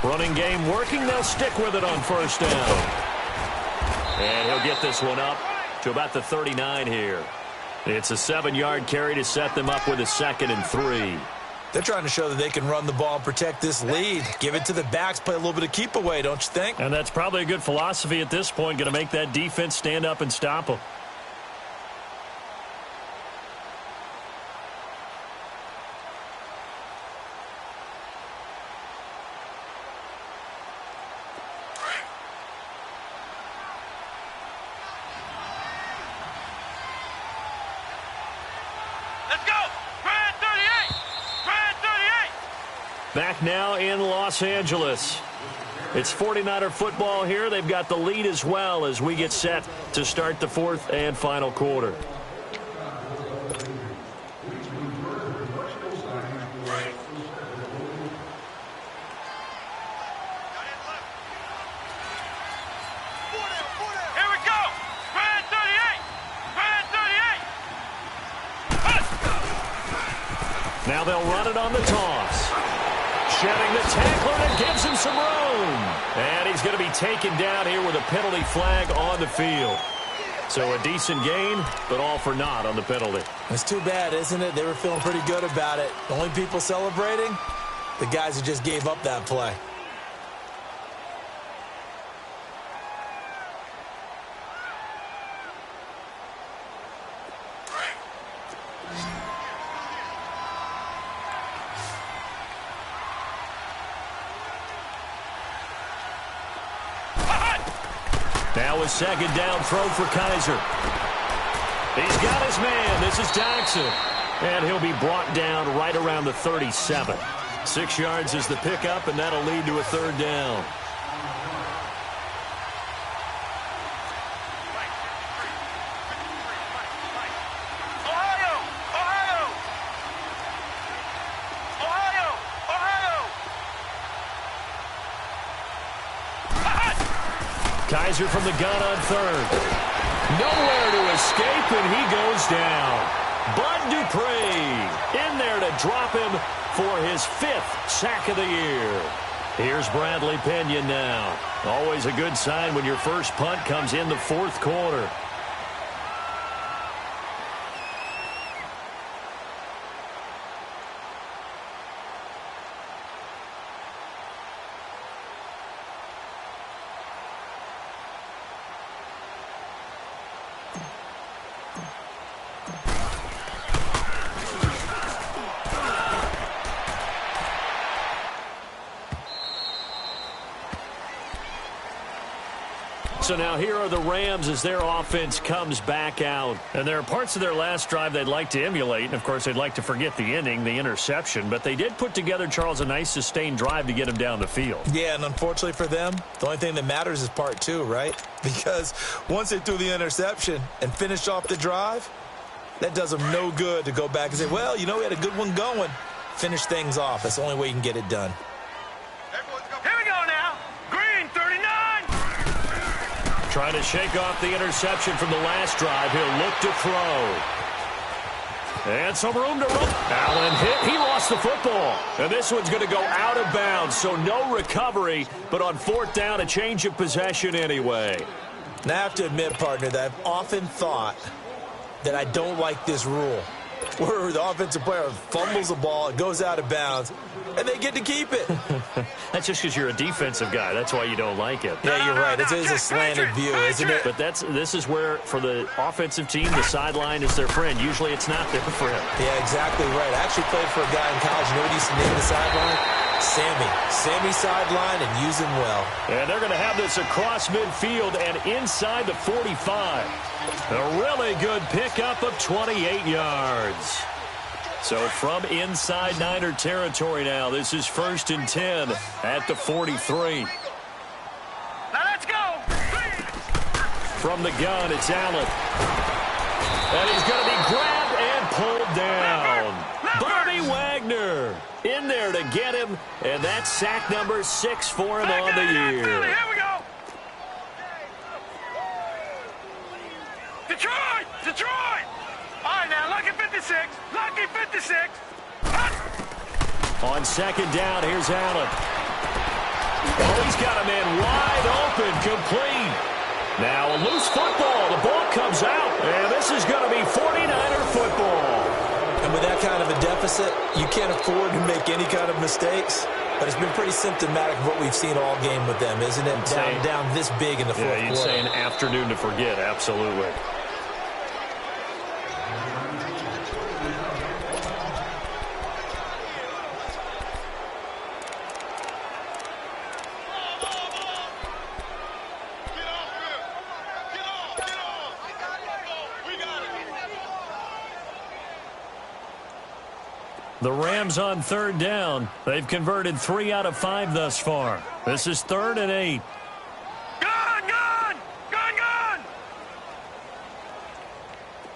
Running game working. They'll stick with it on 1st down. And he'll get this one up to about the 39 here. It's a 7-yard carry to set them up with a 2nd and 3. They're trying to show that they can run the ball and protect this lead. Give it to the backs, play a little bit of keep away, don't you think? And that's probably a good philosophy at this point, going to make that defense stand up and stop them. Let's go! Brand 38! Brand 38! Back now in Los Angeles. It's 49er football here. They've got the lead as well as we get set to start the 4th and final quarter. Here we go! Brand 38! Brand 38! Now they'll run it on the toss. Shedding the tackler and gives him some room. And he's going to be taken down here with a penalty flag on the field. So a decent gain, but all for naught on the penalty. It's too bad, isn't it? They were feeling pretty good about it. The only people celebrating, the guys who just gave up that play. Now a 2nd down throw for Kaiser. He's got his man. This is Jackson. And he'll be brought down right around the 37. 6 yards is the pickup, and that'll lead to a 3rd down. Ohio! Ohio! Ohio! Ohio! Kaiser from the gun on 3rd. Nowhere to escape, and he goes down. Bud Dupree in there to drop him for his 5th sack of the year. Here's Bradley Pena now. Always a good sign when your first punt comes in the 4th quarter. So now here are the Rams as their offense comes back out. And there are parts of their last drive they'd like to emulate. And, of course, they'd like to forget the ending, the interception. But they did put together, Charles, a nice sustained drive to get them down the field. Yeah, and unfortunately for them, the only thing that matters is part 2, right? Because once they threw the interception and finished off the drive, that does them no good to go back and say, well, you know, we had a good one going. Finish things off. That's the only way you can get it done. Here we go now. Green 39. Trying to shake off the interception from the last drive. He'll look to throw. And some room to run. Allen hit. He lost the football. And this one's going to go out of bounds, so no recovery. But on 4th down, a change of possession anyway. Now, I have to admit, partner, that I've often thought that I don't like this rule, where the offensive player fumbles the ball, it goes out of bounds, and they get to keep it. That's just because you're a defensive guy. That's why you don't like it. Yeah, you're right. It is a slanted view, isn't it? But this is where, for the offensive team, the sideline is their friend. Usually it's not there for him. Yeah, exactly right. I actually played for a guy in college. You know what he used to name the sideline? Sammy. Sammy sideline, and use him well. And they're going to have this across midfield and inside the 45. A really good pickup of 28 yards. So from inside Niner territory now, this is 1st and 10 at the 43. Now let's go. From the gun, it's Allen. And he's going to be grabbed and pulled down. Bobby Wagner in there to get him, and that's sack number 6 for him on the year. Here we go. Detroit! Detroit! All right, now, lucky 56. Lucky 56. On 2nd down, here's Allen. Oh, he's got a man wide open, complete. Now a loose football. The ball comes out, and this is going to be 49er football. And with that kind of a deficit, you can't afford to make any kind of mistakes. But it's been pretty symptomatic of what we've seen all game with them, isn't it? Down this big in the fourth quarter. Yeah, you'd say an afternoon to forget, absolutely. The Rams on 3rd down. They've converted 3 out of 5 thus far. This is 3rd and 8. Gun! Gun! Gun! Gun!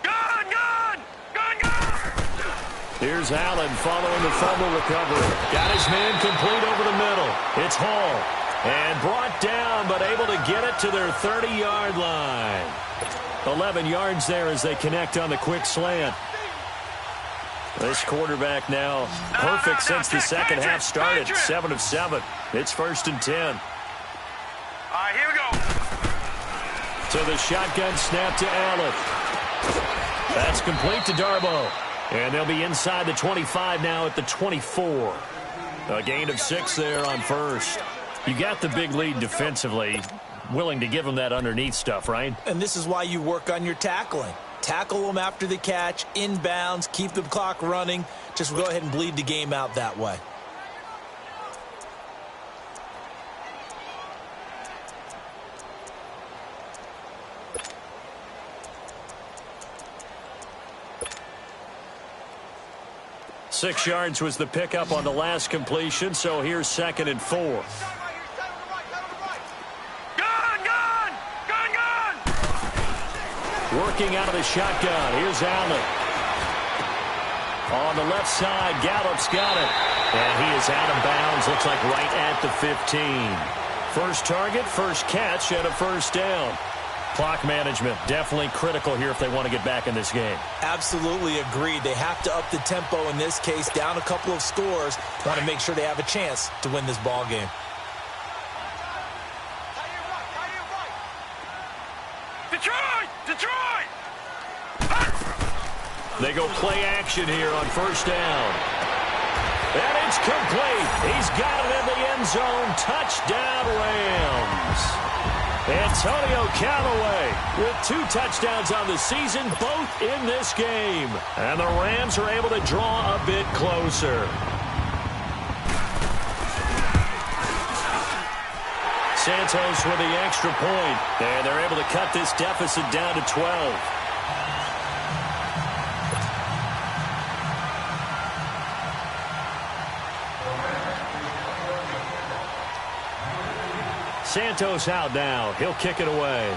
Gun! Gun! Gun! Gun! Here's Allen following the fumble recovery. Got his man complete over the middle. It's Hall. And brought down, but able to get it to their 30-yard line. 11 yards there as they connect on the quick slant. This quarterback now perfect since the second half started. 7 of 7. It's 1st and 10. All right, here we go. So the shotgun snap to Allen. That's complete to Darboh. And they'll be inside the 25 now at the 24. A gain of 6 there on 1st. You got the big lead defensively. Willing to give them that underneath stuff, right? And this is why you work on your tackling. Tackle them after the catch, inbounds, keep the clock running. Just go ahead and bleed the game out that way. Six yards was the pickup on the last completion, so here's 2nd and 4. Working out of the shotgun. Here's Allen. On the left side, Gallup's got it. And he is out of bounds. Looks like right at the 15. First target, first catch, and a 1st down. Clock management definitely critical here if they want to get back in this game. Absolutely agreed. They have to up the tempo in this case. Down a couple of scores. Want to make sure they have a chance to win this ball game. Detroit! Detroit! They go play action here on 1st down. And it's complete. He's got it in the end zone. Touchdown, Rams. Antonio Callaway with 2 touchdowns on the season, both in this game. And the Rams are able to draw a bit closer. Santos with the extra point. And they're able to cut this deficit down to 12. Santos out now. He'll kick it away.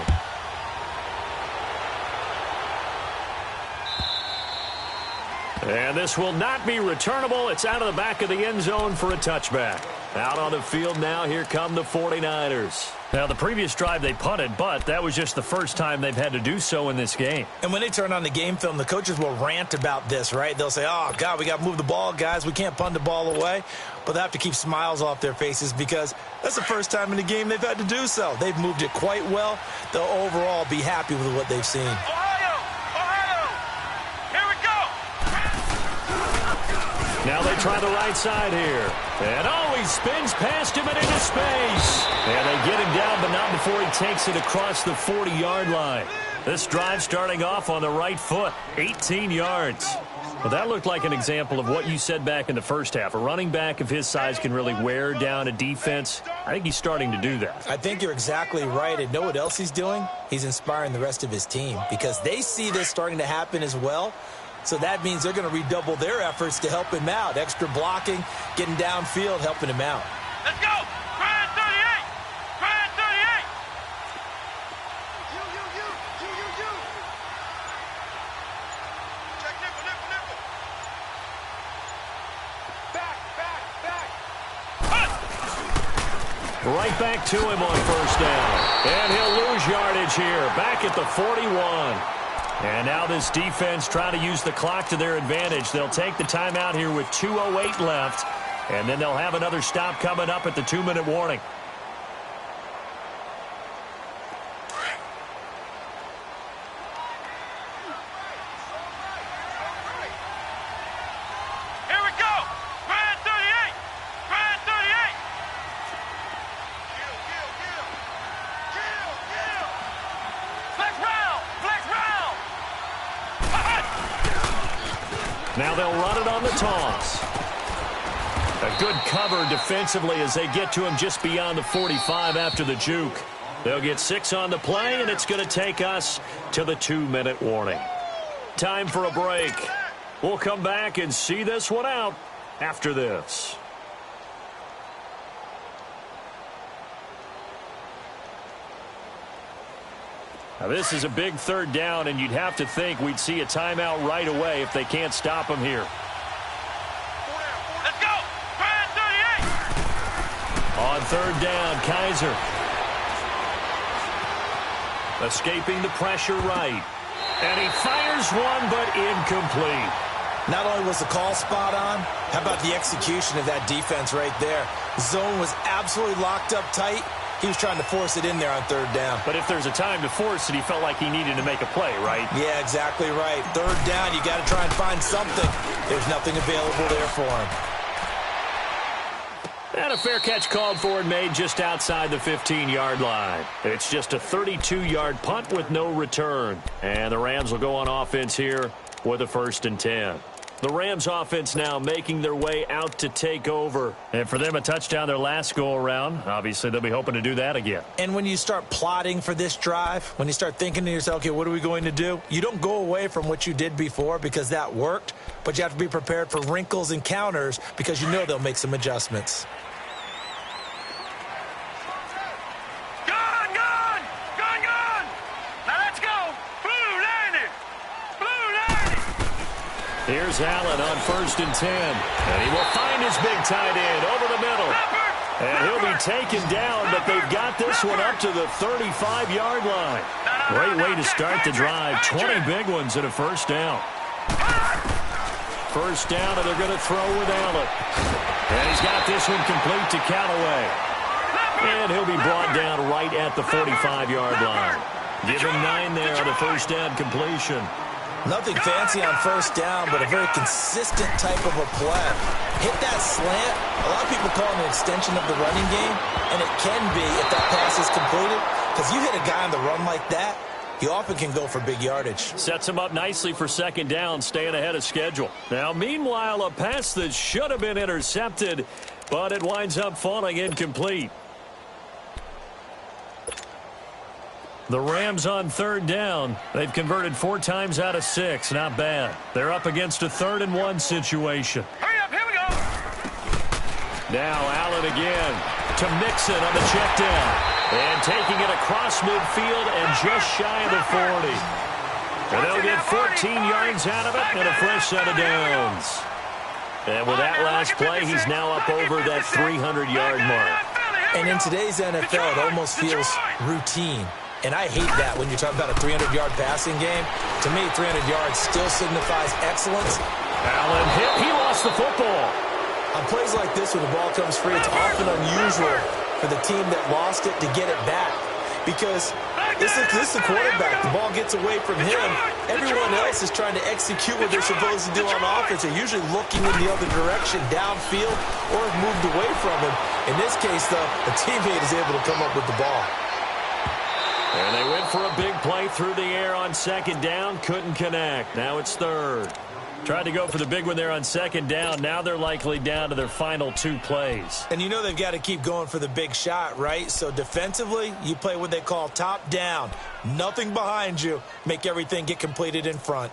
And this will not be returnable. It's out of the back of the end zone for a touchback. Out on the field now, here come the 49ers. Now, the previous drive they punted, but that was just the first time they've had to do so in this game. And when they turn on the game film, the coaches will rant about this, right? They'll say, oh, God, we got to move the ball, guys. We can't punt the ball away. But they have to keep smiles off their faces because that's the first time in the game they've had to do so. They've moved it quite well. They'll overall be happy with what they've seen. Ohio! Ohio! Here we go! Now they try the right side here. And he spins past him and into space. And they get him down, but not before he takes it across the 40-yard line. This drive starting off on the right foot, 18 yards. Well, that looked like an example of what you said back in the first half. A running back of his size can really wear down a defense. I think he's starting to do that. I think you're exactly right. And know what else he's doing? He's inspiring the rest of his team because they see this starting to happen as well. So that means they're going to redouble their efforts to help him out. Extra blocking, getting downfield, helping him out. Let's go! Grind 38! Grind 38! You. Check nickel. Back. Right back to him on first down. And he'll lose yardage here. Back at the 41. And now this defense trying to use the clock to their advantage. They'll take the timeout here with 2:08 left. And then they'll have another stop coming up at the 2-minute warning. Here we go! Grind 38! Grind 38! Kill! Flex round! Now they'll run it on the toss. A good cover defensively as they get to him just beyond the 45 after the juke. They'll get 6 on the play, and it's going to take us to the 2-minute warning. Time for a break. We'll come back and see this one out after this. Now this is a big third down, and you'd have to think we'd see a timeout right away if they can't stop him here. Let's go! Grind 38! On third down, Kaiser. Escaping the pressure right. And he fires one, but incomplete. Not only was the call spot on, how about the execution of that defense right there? The zone was absolutely locked up tight. He was trying to force it in there on third down. But if there's a time to force it, he felt like he needed to make a play, right? Yeah, exactly right. Third down, you got to try and find something. There's nothing available there for him. And a fair catch called for and made just outside the 15-yard line. It's just a 32-yard punt with no return. And the Rams will go on offense here with a 1st and 10. The Rams offense now making their way out to take over. And for them, a touchdown their last go-around. Obviously, they'll be hoping to do that again. And when you start plotting for this drive, when you start thinking to yourself, okay, what are we going to do? You don't go away from what you did before because that worked, but you have to be prepared for wrinkles and counters because you know they'll make some adjustments. Gun! Now let's go! Blue landed! Here's Allen on 1st and 10. And he will find his big tight end over the middle. And he'll be taken down, but they've got this one up to the 35-yard line. Great way to start the drive. 20 big ones at a 1st down. 1st down, and they're going to throw with Allen. And he's got this one complete to Callaway. And he'll be brought down right at the 45-yard line. Give him 9 there on the 1st down completion. Nothing fancy on 1st down, but a very consistent type of a play. Hit that slant. A lot of people call it an extension of the running game, and it can be if that pass is completed. Because you hit a guy on the run like that, he often can go for big yardage. Sets him up nicely for 2nd down, staying ahead of schedule. Now, meanwhile, a pass that should have been intercepted, but it winds up falling incomplete. The Rams on 3rd down. They've converted 4 times out of 6. Not bad. They're up against a 3rd and 1 situation. Hurry up, here we go! Now Allen again to Mixon on the check down. And taking it across midfield and just shy of the 40. And they'll get 14 yards out of it and a fresh set of downs. And with that last play, he's now up over that 300-yard mark. And in today's NFL, it almost feels routine. And I hate that when you're talking about a 300-yard passing game. To me, 300 yards still signifies excellence. Allen hit. He lost the football. On plays like this, when the ball comes free, it's often unusual for the team that lost it to get it back. Because this is the quarterback. The ball gets away from him. Everyone else is trying to execute what they're supposed to do on offense. They're usually looking in the other direction, downfield, or have moved away from him. In this case, though, the teammate is able to come up with the ball. And they went for a big play through the air on 2nd down. Couldn't connect. Now it's 3rd. Tried to go for the big one there on 2nd down. Now they're likely down to their final 2 plays. And you know they've got to keep going for the big shot, right? So defensively, you play what they call top down. Nothing behind you. Make everything get completed in front.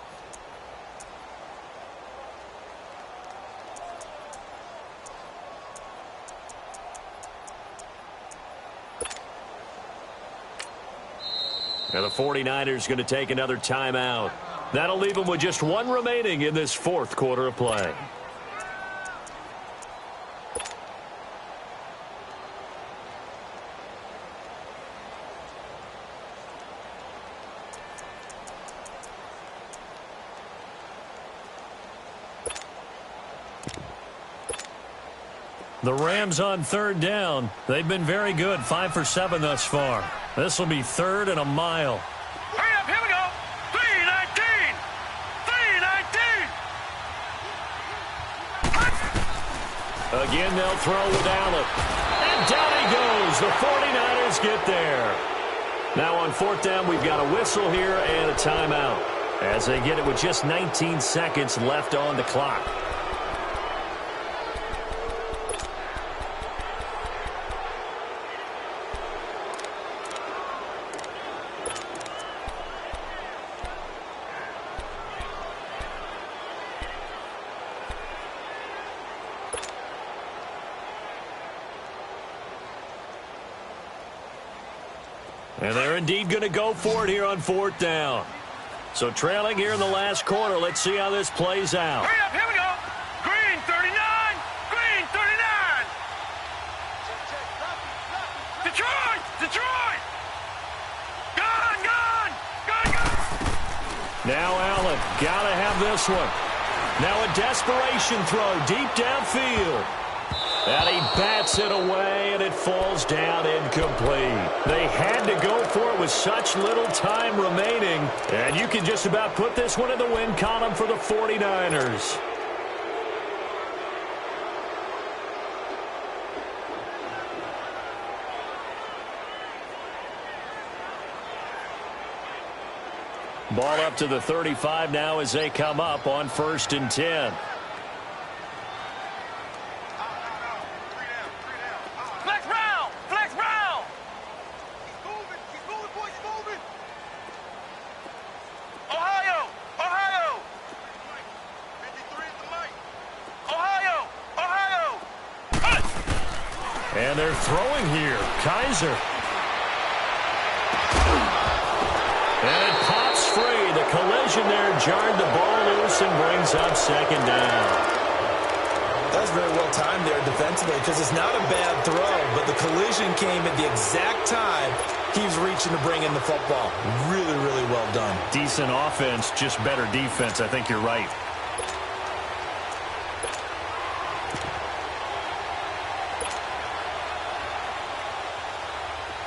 And the 49ers going to take another timeout. That'll leave them with just one remaining in this fourth quarter of play. The Rams on third down. They've been very good, 5 for 7 thus far. This will be third and a mile. Hurry up, here we go. 319. 319. Again, they'll throw with Allen. And down he goes. The 49ers get there. Now on fourth down, we've got a whistle here and a timeout as they get it with just 19 seconds left on the clock. And they're indeed going to go for it here on fourth down. So trailing here in the last quarter. Let's see how this plays out. Hurry up, here we go. Green 39. Green 39. Detroit. Detroit. Gone, gone. Gone, gone. Now Allen. Got to have this one. Now a desperation throw deep downfield. And he bats it away, and it falls down incomplete. They had to go for it with such little time remaining. And you can just about put this one in the win column for the 49ers. Ball up to the 35 now as they come up on 1st and 10. And they're throwing here. Kaiser. And it pops free. The collision there jarred the ball loose and brings up second down. That was very well timed there defensively because it's not a bad throw, but the collision came at the exact time he was reaching to bring in the football. Really, really well done. Decent offense, just better defense. I think you're right.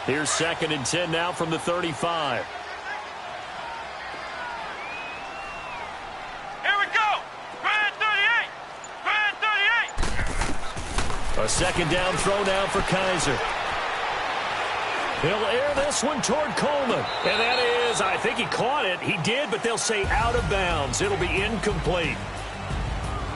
Here's 2nd and 10 now from the 35. Here we go. Grand 38. Grand 38. A second down throw now for Kaiser. He'll air this one toward Coleman. And that is, I think he caught it. He did, but they'll say out of bounds. It'll be incomplete.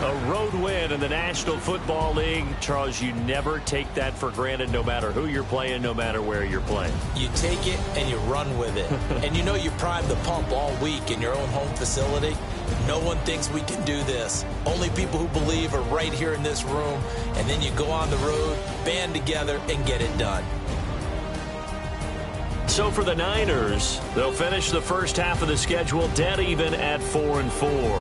A road win in the National Football League. Charles, you never take that for granted no matter who you're playing, no matter where you're playing. You take it and you run with it. And you know you primed the pump all week in your own home facility. No one thinks we can do this. Only people who believe are right here in this room. And then you go on the road, band together, and get it done. So for the Niners, they'll finish the first half of the schedule dead even at 4-4.